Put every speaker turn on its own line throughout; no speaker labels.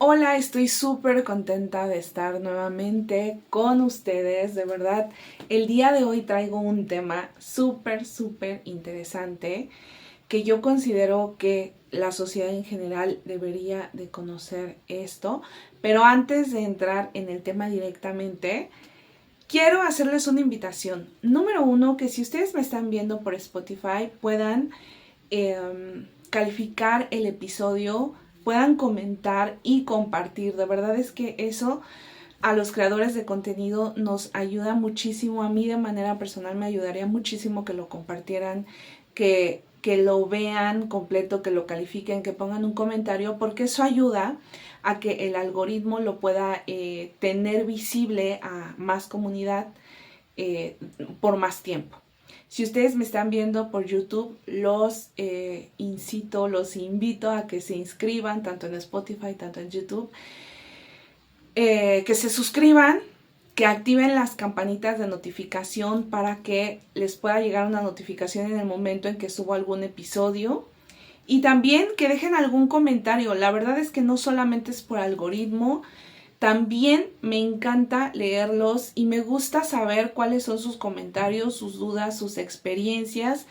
Hola, estoy súper contenta de estar nuevamente con ustedes. De verdad, el día de hoy traigo un tema súper interesante que yo considero que la sociedad en general debería de conocer esto. Pero antes de entrar en el tema directamente, quiero hacerles una invitación. Número uno, que si ustedes me están viendo por Spotify, puedan calificar el episodio, puedan comentar y compartir. De verdad es que eso a los creadores de contenido nos ayuda muchísimo. A mí de manera personal me ayudaría muchísimo que lo compartieran, que lo vean completo, que lo califiquen, que pongan un comentario, porque eso ayuda a que el algoritmo lo pueda tener visible a más comunidad por más tiempo. Si ustedes me están viendo por YouTube, los invito a que se inscriban tanto en Spotify, tanto en YouTube, que se suscriban, que activen las campanitas de notificación para que les pueda llegar una notificación en el momento en que subo algún episodio. Y también que dejen algún comentario. La verdad es que no solamente es por algoritmo, también me encanta leerlos y me gusta saber cuáles son sus comentarios, sus dudas, sus experiencias.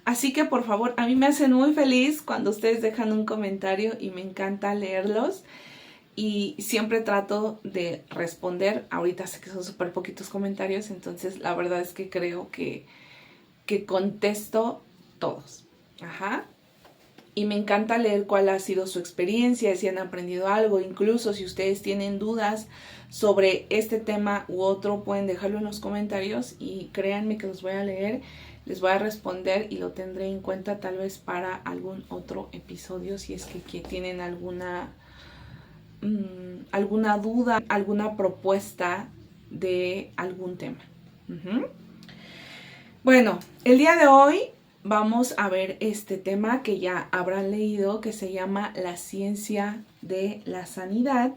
Así que por favor, a mí me hacen muy feliz cuando ustedes dejan un comentario y me encanta leerlos. Y siempre trato de responder. Ahorita sé que son súper poquitos comentarios, entonces la verdad es que creo que contesto todos. Ajá. Y me encanta leer cuál ha sido su experiencia, si han aprendido algo. Incluso si ustedes tienen dudas sobre este tema u otro, pueden dejarlo en los comentarios y créanme que los voy a leer, les voy a responder y lo tendré en cuenta tal vez para algún otro episodio si es que tienen alguna duda, alguna propuesta de algún tema. Bueno, el día de hoy vamos a ver este tema que ya habrán leído, que se llama La ciencia de la sanidad,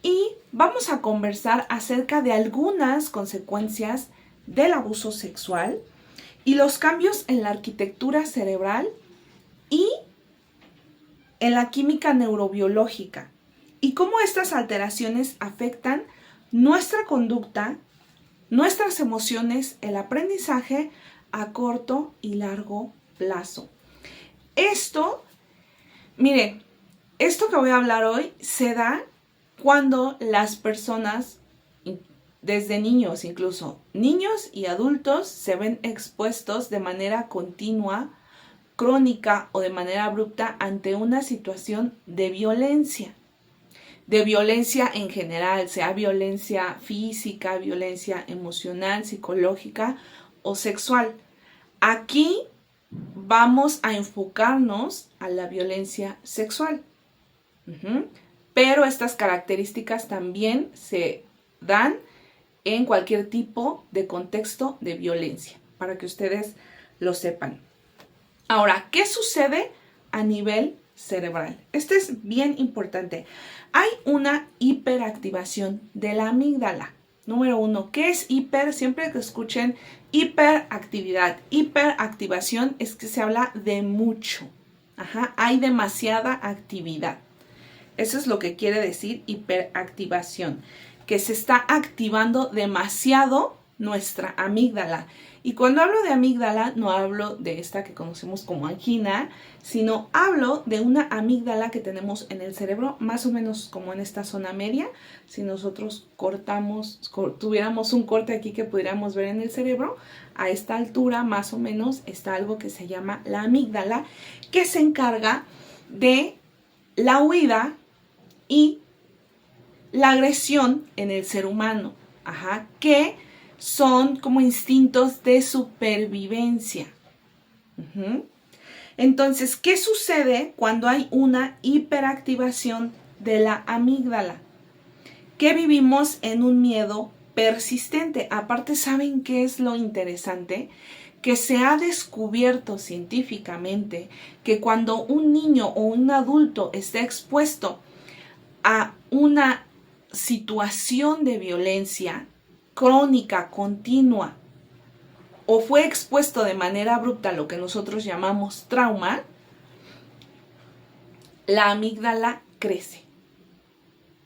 y vamos a conversar acerca de algunas consecuencias del abuso sexual y los cambios en la arquitectura cerebral y en la química neurobiológica y cómo estas alteraciones afectan nuestra conducta, nuestras emociones, el aprendizaje a corto y largo plazo. Esto que voy a hablar hoy se da cuando las personas, desde niños incluso, niños y adultos, se ven expuestos de manera continua, crónica o de manera abrupta ante una situación de violencia en general, sea violencia física, violencia emocional, psicológica o sexual. Aquí vamos a enfocarnos a la violencia sexual. Pero estas características también se dan en cualquier tipo de contexto de violencia, para que ustedes lo sepan. Ahora, ¿qué sucede a nivel cerebral? Esto es bien importante. Hay una hiperactivación de la amígdala. Número uno, ¿qué es hiper? Siempre que escuchen hiperactividad, hiperactivación es que se habla de mucho. Hay demasiada actividad. Eso es lo que quiere decir hiperactivación, que se está activando demasiado nuestra amígdala. Y cuando hablo de amígdala, no hablo de esta que conocemos como angina, sino hablo de una amígdala que tenemos en el cerebro, más o menos como en esta zona media. Si nosotros tuviéramos un corte aquí que pudiéramos ver en el cerebro, a esta altura más o menos está algo que se llama la amígdala, que se encarga de la huida y la agresión en el ser humano, que son como instintos de supervivencia. Entonces, ¿qué sucede cuando hay una hiperactivación de la amígdala? Que vivimos en un miedo persistente. Aparte, ¿saben qué es lo interesante? Que se ha descubierto científicamente que cuando un niño o un adulto está expuesto a una situación de violencia crónica, continua, o fue expuesto de manera abrupta a lo que nosotros llamamos trauma, la amígdala crece.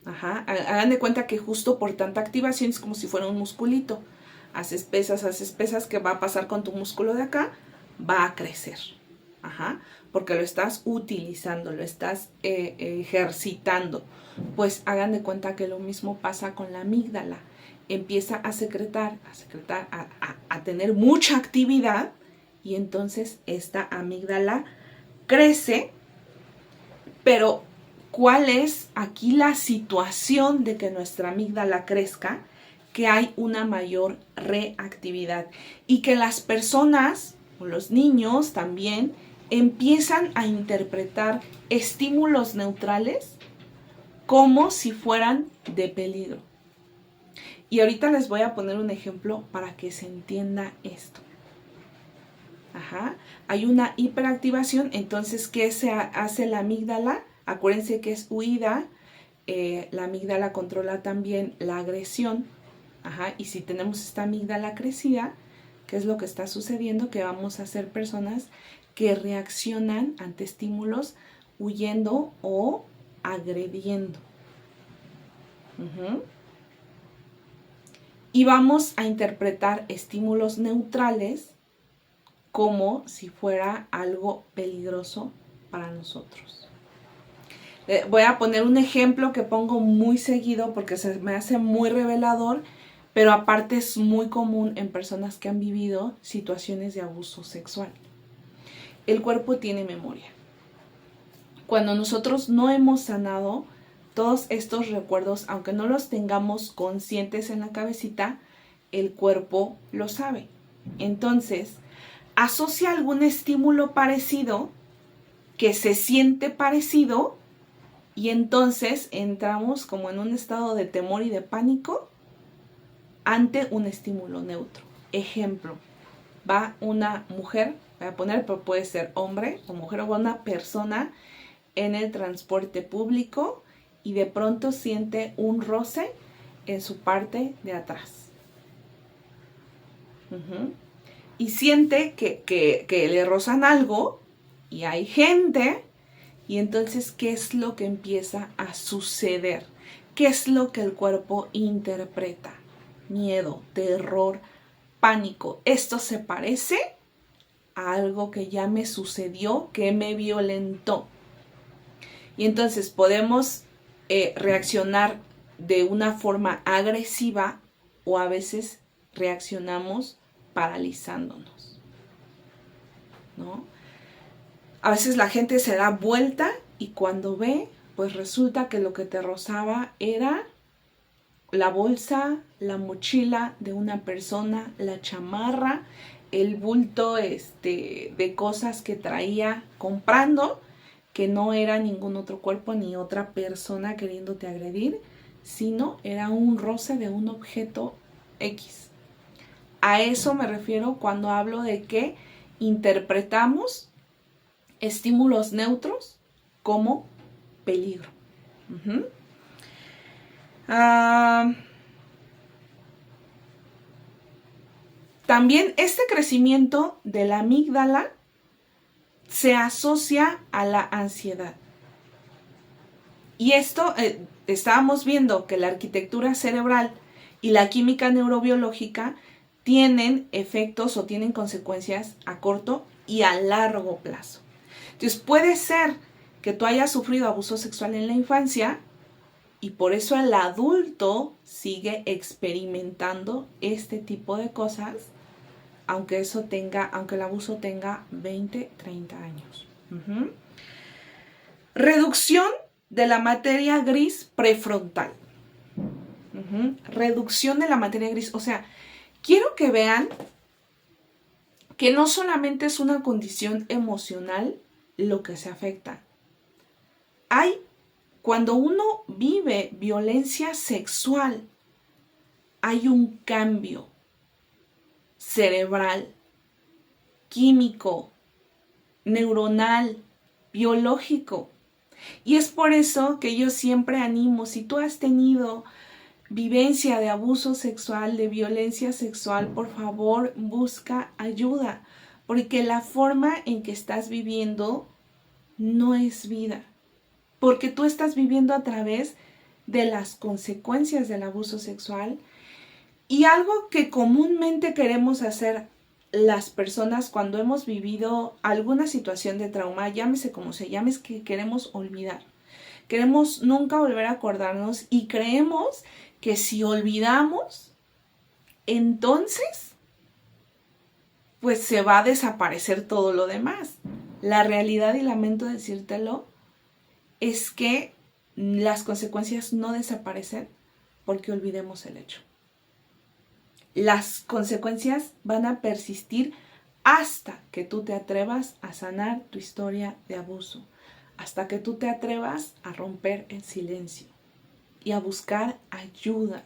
Ajá, hagan de cuenta que justo por tanta activación es como si fuera un musculito. Haces pesas, ¿qué va a pasar con tu músculo de acá? Va a crecer. Ajá, porque lo estás utilizando, lo estás ejercitando. Pues hagan de cuenta que lo mismo pasa con la amígdala. Empieza a secretar, a tener mucha actividad y entonces esta amígdala crece, pero ¿cuál es aquí la situación de que nuestra amígdala crezca? Que hay una mayor reactividad y que las personas, o los niños también, empiezan a interpretar estímulos neutrales como si fueran de peligro. Y ahorita les voy a poner un ejemplo para que se entienda esto. Ajá. Hay una hiperactivación, entonces, ¿qué se hace la amígdala? Acuérdense que es huida. La amígdala controla también la agresión. Ajá. Y si tenemos esta amígdala crecida, ¿qué es lo que está sucediendo? Que vamos a ser personas que reaccionan ante estímulos huyendo o agrediendo. Y vamos a interpretar estímulos neutrales como si fuera algo peligroso para nosotros. Voy a poner un ejemplo que pongo muy seguido porque se me hace muy revelador, pero aparte es muy común en personas que han vivido situaciones de abuso sexual. El cuerpo tiene memoria. Cuando nosotros no hemos sanado todos estos recuerdos, aunque no los tengamos conscientes en la cabecita, el cuerpo lo sabe. Entonces, asocia algún estímulo parecido que se siente parecido y entonces entramos como en un estado de temor y de pánico ante un estímulo neutro. Ejemplo, va una mujer, voy a poner, pero puede ser hombre o mujer, o una persona en el transporte público y de pronto siente un roce en su parte de atrás. Y siente que le rozan algo y hay gente, y entonces, ¿qué es lo que empieza a suceder? ¿Qué es lo que el cuerpo interpreta? Miedo, terror, pánico. Esto se parece a algo que ya me sucedió, que me violentó. Y entonces podemos reaccionar de una forma agresiva o a veces reaccionamos paralizándonos, ¿no? A veces la gente se da vuelta y cuando ve, pues resulta que lo que te rozaba era la bolsa, la mochila de una persona, la chamarra, el bulto de cosas que traía comprando, que no era ningún otro cuerpo ni otra persona queriéndote agredir, sino era un roce de un objeto X. A eso me refiero cuando hablo de que interpretamos estímulos neutros como peligro. También este crecimiento de la amígdala se asocia a la ansiedad. Y esto, estábamos viendo que la arquitectura cerebral y la química neurobiológica tienen efectos o tienen consecuencias a corto y a largo plazo. Entonces puede ser que tú hayas sufrido abuso sexual en la infancia y por eso el adulto sigue experimentando este tipo de cosas, aunque el abuso tenga 20, 30 años. Reducción de la materia gris prefrontal. Reducción de la materia gris. O sea, quiero que vean que no solamente es una condición emocional lo que se afecta. Cuando uno vive violencia sexual, hay un cambio cerebral, químico, neuronal, biológico. Y es por eso que yo siempre animo, si tú has tenido vivencia de abuso sexual, de violencia sexual, por favor, busca ayuda, porque la forma en que estás viviendo no es vida, porque tú estás viviendo a través de las consecuencias del abuso sexual. Y algo que comúnmente queremos hacer las personas cuando hemos vivido alguna situación de trauma, llámese como se llame, es que queremos olvidar. Queremos nunca volver a acordarnos y creemos que si olvidamos, entonces, pues se va a desaparecer todo lo demás. La realidad, y lamento decírtelo, es que las consecuencias no desaparecen porque olvidemos el hecho. Las consecuencias van a persistir hasta que tú te atrevas a sanar tu historia de abuso, hasta que tú te atrevas a romper el silencio y a buscar ayuda.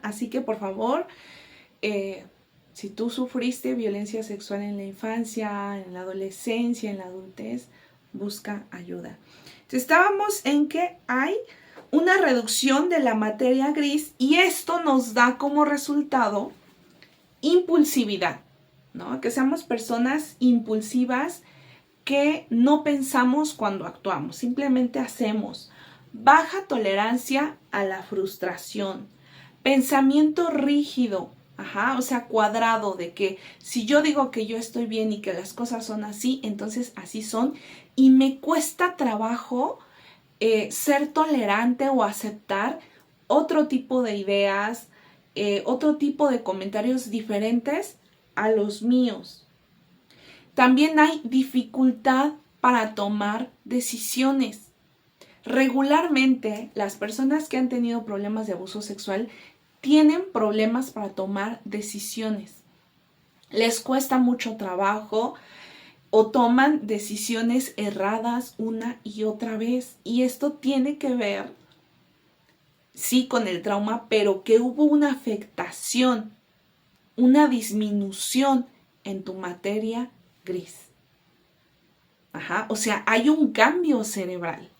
Así que por favor, si tú sufriste violencia sexual en la infancia, en la adolescencia, en la adultez, busca ayuda. Entonces, estábamos en que hay una reducción de la materia gris y esto nos da como resultado impulsividad, ¿no? Que seamos personas impulsivas que no pensamos cuando actuamos, simplemente hacemos. Baja tolerancia a la frustración, pensamiento rígido, o sea, cuadrado, de que si yo digo que yo estoy bien y que las cosas son así, entonces así son, y me cuesta trabajo ser tolerante o aceptar otro tipo de ideas, otro tipo de comentarios diferentes a los míos. También hay dificultad para tomar decisiones. Regularmente, las personas que han tenido problemas de abuso sexual tienen problemas para tomar decisiones. Les cuesta mucho trabajo o toman decisiones erradas una y otra vez. Y esto tiene que ver, sí, con el trauma, pero que hubo una afectación, una disminución en tu materia gris. O sea, hay un cambio cerebral.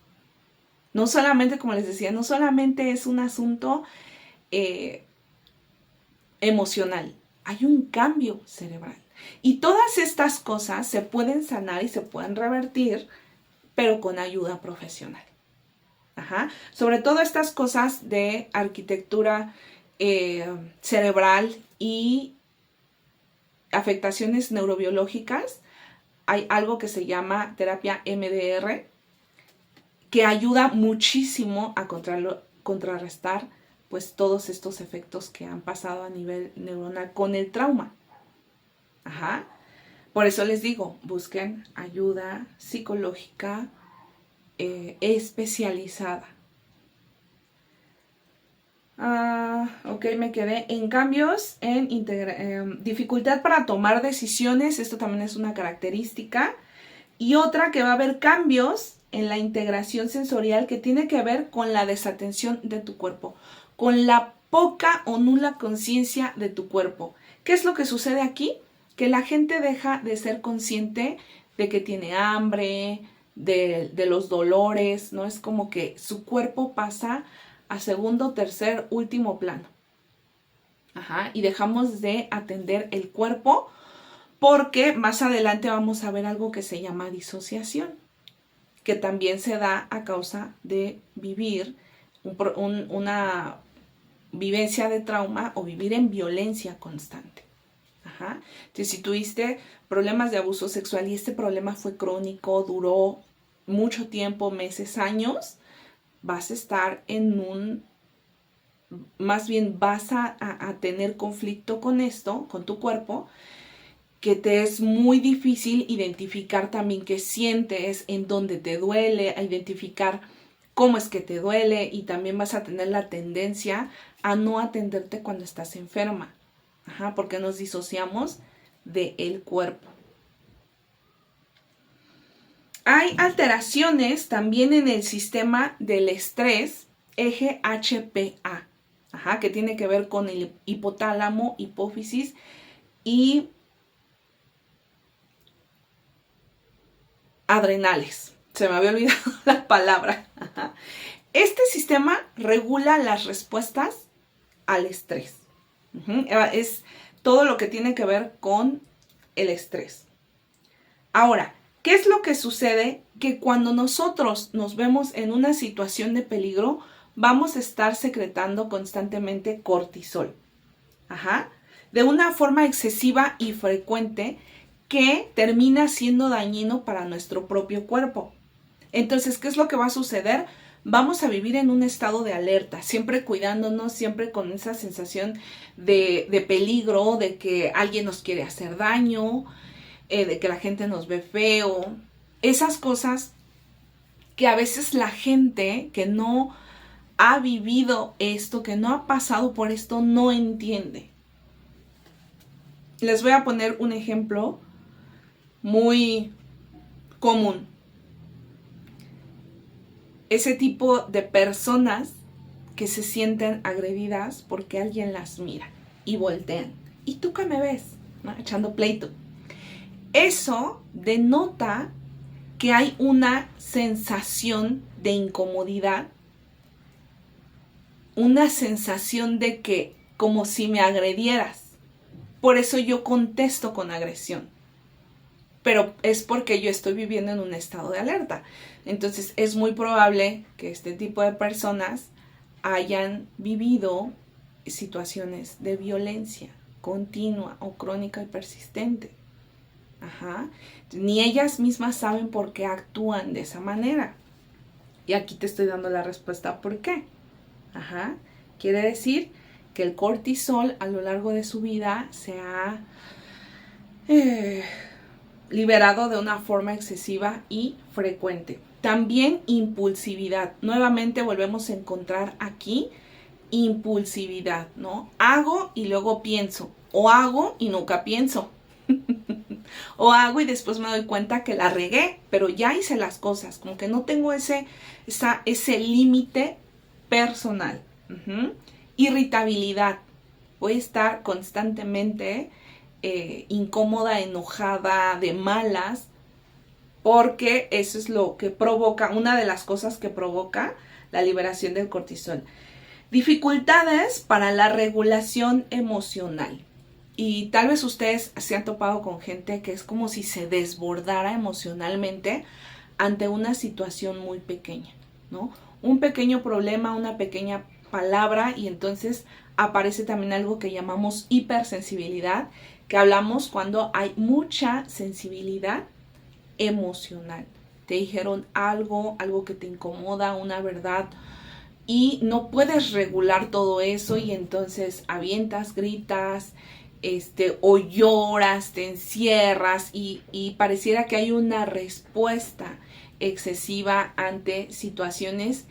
No solamente, como les decía, no solamente es un asunto emocional, hay un cambio cerebral. Y todas estas cosas se pueden sanar y se pueden revertir, pero con ayuda profesional. Sobre todo estas cosas de arquitectura cerebral y afectaciones neurobiológicas, hay algo que se llama terapia MDR, que ayuda muchísimo a contrarrestar pues todos estos efectos que han pasado a nivel neuronal con el trauma. Por eso les digo, busquen ayuda psicológica especializada. Ok, me quedé en cambios, en dificultad para tomar decisiones, esto también es una característica. Y otra, que va a haber cambios en la integración sensorial, que tiene que ver con la desatención de tu cuerpo, con la poca o nula conciencia de tu cuerpo. ¿Qué es lo que sucede aquí? Que la gente deja de ser consciente de que tiene hambre, de los dolores, ¿no? Es como que su cuerpo pasa a segundo, tercer, último plano. Y dejamos de atender el cuerpo, porque más adelante vamos a ver algo que se llama disociación, que también se da a causa de vivir una vivencia de trauma o vivir en violencia constante. Entonces, si tuviste problemas de abuso sexual y este problema fue crónico, duró mucho tiempo, meses, años, vas a estar más bien vas a tener conflicto con esto, con tu cuerpo, que te es muy difícil identificar también qué sientes, en dónde te duele, a identificar cómo es que te duele, y también vas a tener la tendencia a no atenderte cuando estás enferma, porque nos disociamos del cuerpo. Hay alteraciones también en el sistema del estrés, eje HPA, que tiene que ver con el hipotálamo, hipófisis y adrenales. Se me había olvidado la palabra. Este sistema regula las respuestas al estrés. Es todo lo que tiene que ver con el estrés. Ahora, ¿qué es lo que sucede? Que cuando nosotros nos vemos en una situación de peligro, vamos a estar secretando constantemente cortisol. De una forma excesiva y frecuente que termina siendo dañino para nuestro propio cuerpo. Entonces, ¿qué es lo que va a suceder? Vamos a vivir en un estado de alerta, siempre cuidándonos, siempre con esa sensación de peligro, de que alguien nos quiere hacer daño, de que la gente nos ve feo. Esas cosas que a veces la gente que no ha vivido esto, que no ha pasado por esto, no entiende. Les voy a poner un ejemplo muy común. Ese tipo de personas que se sienten agredidas porque alguien las mira y voltean. ¿Y tú qué me ves? ¿No? Echando pleito. Eso denota que hay una sensación de incomodidad, una sensación de que como si me agredieras. Por eso yo contesto con agresión. Pero es porque yo estoy viviendo en un estado de alerta. Entonces es muy probable que este tipo de personas hayan vivido situaciones de violencia continua o crónica y persistente. Ni ellas mismas saben por qué actúan de esa manera. Y aquí te estoy dando la respuesta por qué. Quiere decir que el cortisol a lo largo de su vida se ha liberado de una forma excesiva y frecuente. También impulsividad. Nuevamente volvemos a encontrar aquí impulsividad, ¿no? Hago y luego pienso. O hago y nunca pienso. O hago y después me doy cuenta que la regué, pero ya hice las cosas. Como que no tengo ese límite personal. Irritabilidad. Voy a estar constantemente incómoda, enojada, de malas, porque eso es lo que provoca, una de las cosas que provoca la liberación del cortisol. Dificultades para la regulación emocional. Y tal vez ustedes se han topado con gente que es como si se desbordara emocionalmente ante una situación muy pequeña, ¿no? Un pequeño problema, una pequeña palabra, y entonces aparece también algo que llamamos hipersensibilidad, que hablamos cuando hay mucha sensibilidad emocional. Te dijeron algo que te incomoda, una verdad, y no puedes regular todo eso, y entonces avientas, gritas, o lloras, te encierras, y pareciera que hay una respuesta excesiva ante situaciones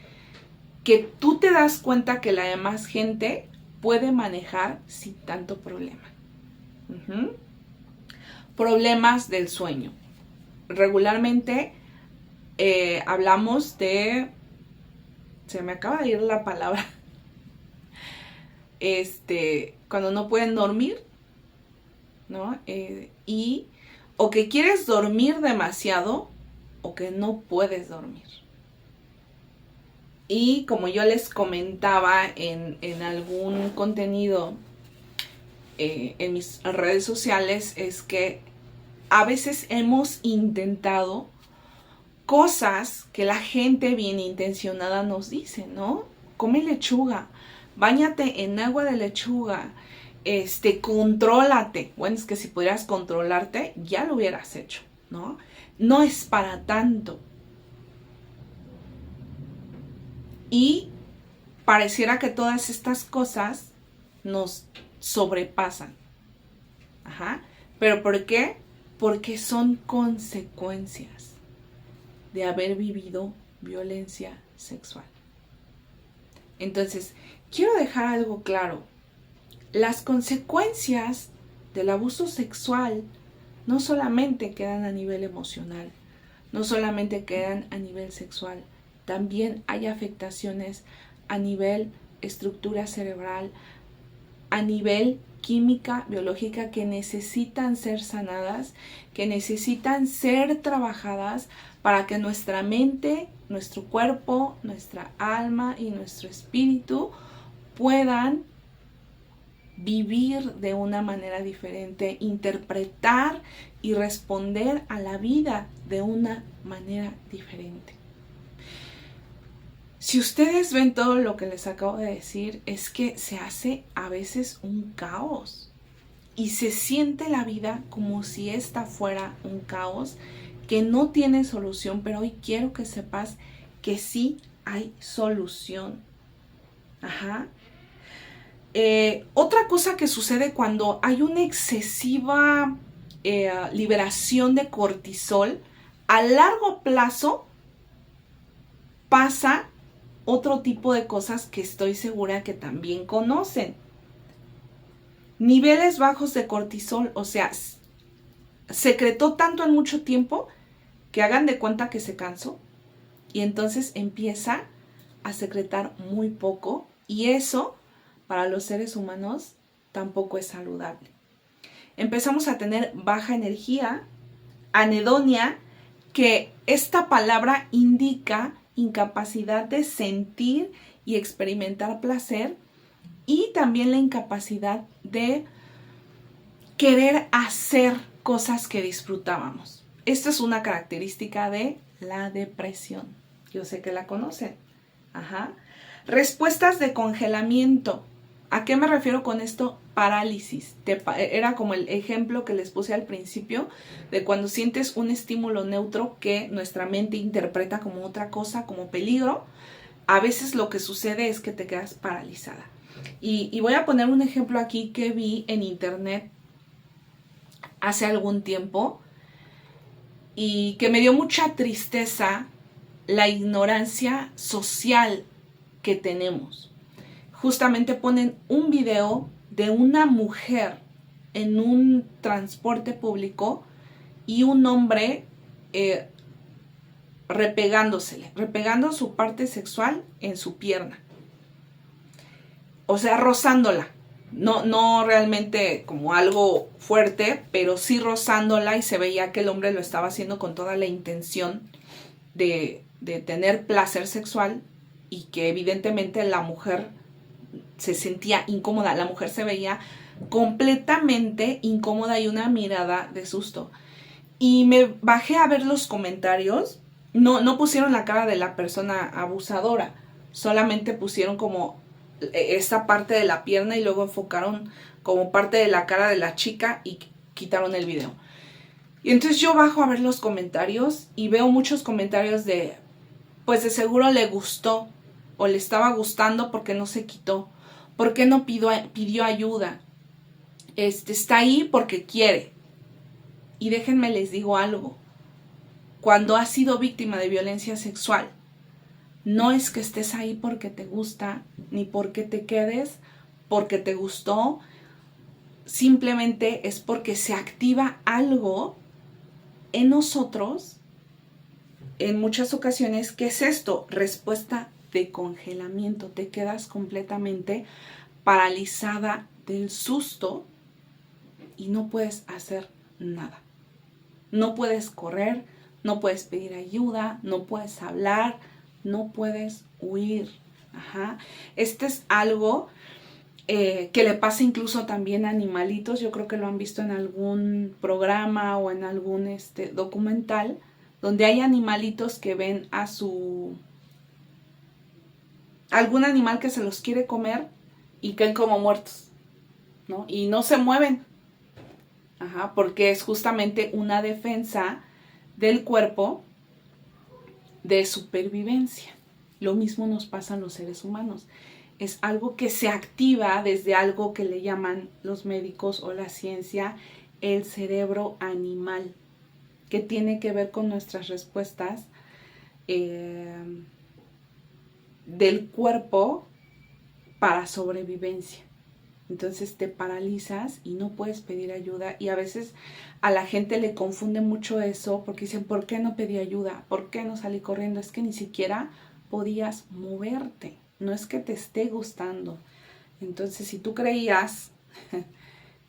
que tú te das cuenta que la demás gente puede manejar sin tanto problema. Problemas del sueño. Regularmente hablamos de... Se me acaba de ir la palabra. Cuando no pueden dormir, ¿no? O que quieres dormir demasiado o que no puedes dormir. Y como yo les comentaba en algún contenido en mis redes sociales, es que a veces hemos intentado cosas que la gente bien intencionada nos dice, ¿no? Come lechuga, báñate en agua de lechuga, contrólate. Bueno, es que si pudieras controlarte, ya lo hubieras hecho, ¿no? No es para tanto. Y pareciera que todas estas cosas nos sobrepasan. ¿Pero por qué? Porque son consecuencias de haber vivido violencia sexual. Entonces, quiero dejar algo claro. Las consecuencias del abuso sexual no solamente quedan a nivel emocional, no solamente quedan a nivel sexual, también hay afectaciones a nivel estructura cerebral, a nivel química, biológica, que necesitan ser sanadas, que necesitan ser trabajadas para que nuestra mente, nuestro cuerpo, nuestra alma y nuestro espíritu puedan vivir de una manera diferente, interpretar y responder a la vida de una manera diferente. Si ustedes ven todo lo que les acabo de decir, es que se hace a veces un caos y se siente la vida como si esta fuera un caos que no tiene solución, pero hoy quiero que sepas que sí hay solución. Ajá. Otra cosa que sucede cuando hay una excesiva liberación de cortisol, a largo plazo pasa otro tipo de cosas que estoy segura que también conocen. Niveles bajos de cortisol, o sea, secretó tanto en mucho tiempo que hagan de cuenta que se cansó y entonces empieza a secretar muy poco y eso para los seres humanos tampoco es saludable. Empezamos a tener baja energía, anedonia, que esta palabra indica incapacidad de sentir y experimentar placer y también la incapacidad de querer hacer cosas que disfrutábamos. Esto es una característica de la depresión. Yo sé que la conocen. Ajá. Respuestas de congelamiento. ¿A qué me refiero con esto? Parálisis. Era como el ejemplo que les puse al principio de cuando sientes un estímulo neutro que nuestra mente interpreta como otra cosa, como peligro. A veces lo que sucede es que te quedas paralizada. Y voy a poner un ejemplo aquí que vi en internet hace algún tiempo y que me dio mucha tristeza la ignorancia social que tenemos. Justamente ponen un video de una mujer en un transporte público y un hombre repegando su parte sexual en su pierna. O sea, rozándola. No realmente como algo fuerte, pero sí rozándola y se veía que el hombre lo estaba haciendo con toda la intención de tener placer sexual y que evidentemente la mujer se sentía incómoda. La mujer se veía completamente incómoda y una mirada de susto. Y me bajé a ver los comentarios. No pusieron la cara de la persona abusadora, solamente pusieron como esta parte de la pierna y luego enfocaron como parte de la cara de la chica y quitaron el video. Y entonces yo bajo a ver los comentarios y veo muchos comentarios de, pues de seguro le gustó o le estaba gustando porque no se quitó, porque no pidió ayuda, está ahí porque quiere. Y déjenme les digo algo, cuando has sido víctima de violencia sexual, no es que estés ahí porque te gusta, ni porque te quedes porque te gustó, simplemente es porque se activa algo en nosotros, en muchas ocasiones, ¿qué es esto? Respuesta de congelamiento, te quedas completamente paralizada del susto y no puedes hacer nada. No puedes correr, no puedes pedir ayuda, no puedes hablar, no puedes huir. Ajá. Este es algo que le pasa incluso también a animalitos. Yo creo que lo han visto en algún programa o en algún documental, donde hay animalitos que ven a algún animal que se los quiere comer y caen como muertos, ¿no? Y no se mueven. Ajá, porque es justamente una defensa del cuerpo de supervivencia. Lo mismo nos pasa a los seres humanos. Es algo que se activa desde algo que le llaman los médicos o la ciencia el cerebro animal, que tiene que ver con nuestras respuestas del cuerpo para sobrevivencia. Entonces te paralizas y no puedes pedir ayuda y a veces a la gente le confunde mucho eso porque dicen, ¿por qué no pedí ayuda? ¿Por qué no salí corriendo? Es que ni siquiera podías moverte, no es que te esté gustando. Entonces si tú creías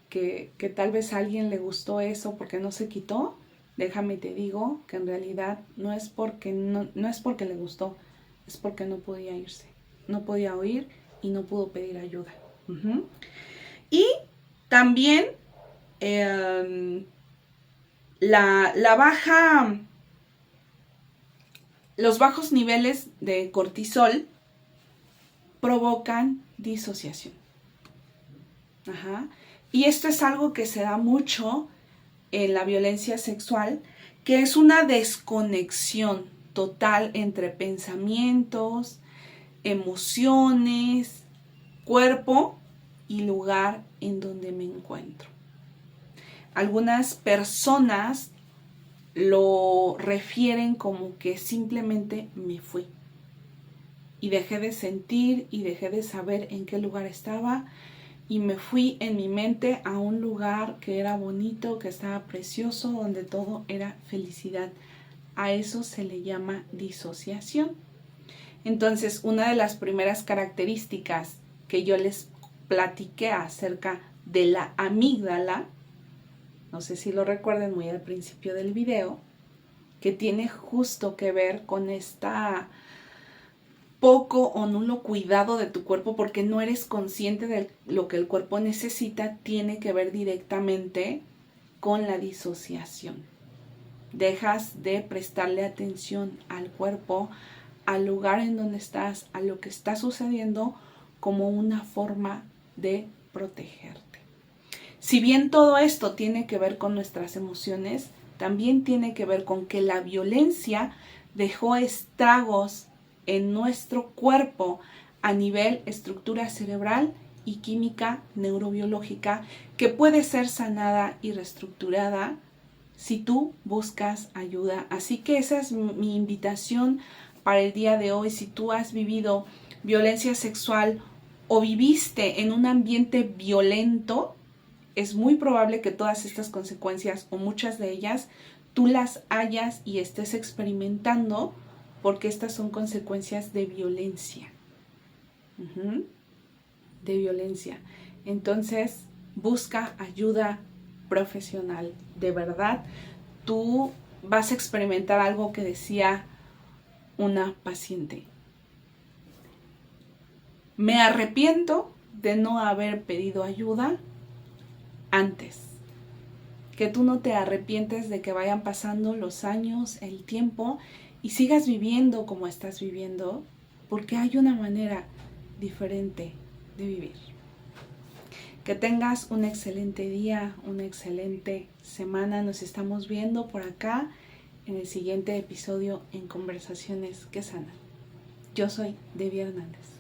que tal vez a alguien le gustó eso porque no se quitó, déjame te digo que en realidad no es porque le gustó, es porque no podía irse, no podía huir y no pudo pedir ayuda. Uh-huh. Y también la baja Los bajos niveles de cortisol provocan disociación. Ajá. Y esto es algo que se da mucho en la violencia sexual, que es una desconexión total entre pensamientos, emociones, cuerpo y lugar en donde me encuentro. Algunas personas lo refieren como que simplemente me fui y dejé de sentir y dejé de saber en qué lugar estaba y me fui en mi mente a un lugar que era bonito, que estaba precioso, donde todo era felicidad. A eso se le llama disociación. Entonces, una de las primeras características que yo les platiqué acerca de la amígdala, no sé si lo recuerden muy al principio del video, que tiene justo que ver con esta poco o nulo cuidado de tu cuerpo porque no eres consciente de lo que el cuerpo necesita, tiene que ver directamente con la disociación. Dejas de prestarle atención al cuerpo, al lugar en donde estás, a lo que está sucediendo como una forma de protegerte. Si bien todo esto tiene que ver con nuestras emociones, también tiene que ver con que la violencia dejó estragos en nuestro cuerpo a nivel estructura cerebral y química neurobiológica que puede ser sanada y reestructurada si tú buscas ayuda. Así que esa es mi invitación para el día de hoy. Si tú has vivido violencia sexual o viviste en un ambiente violento, es muy probable que todas estas consecuencias o muchas de ellas tú las hayas y estés experimentando porque estas son consecuencias de violencia. De violencia. Entonces, busca ayuda profesional. De verdad, tú vas a experimentar algo que decía una paciente. Me arrepiento de no haber pedido ayuda antes. Que tú no te arrepientes de que vayan pasando los años, el tiempo y sigas viviendo como estás viviendo, porque hay una manera diferente de vivir. Que tengas un excelente día, una excelente semana. Nos estamos viendo por acá en el siguiente episodio en Conversaciones que Sanan. Yo soy Debbie Hernández.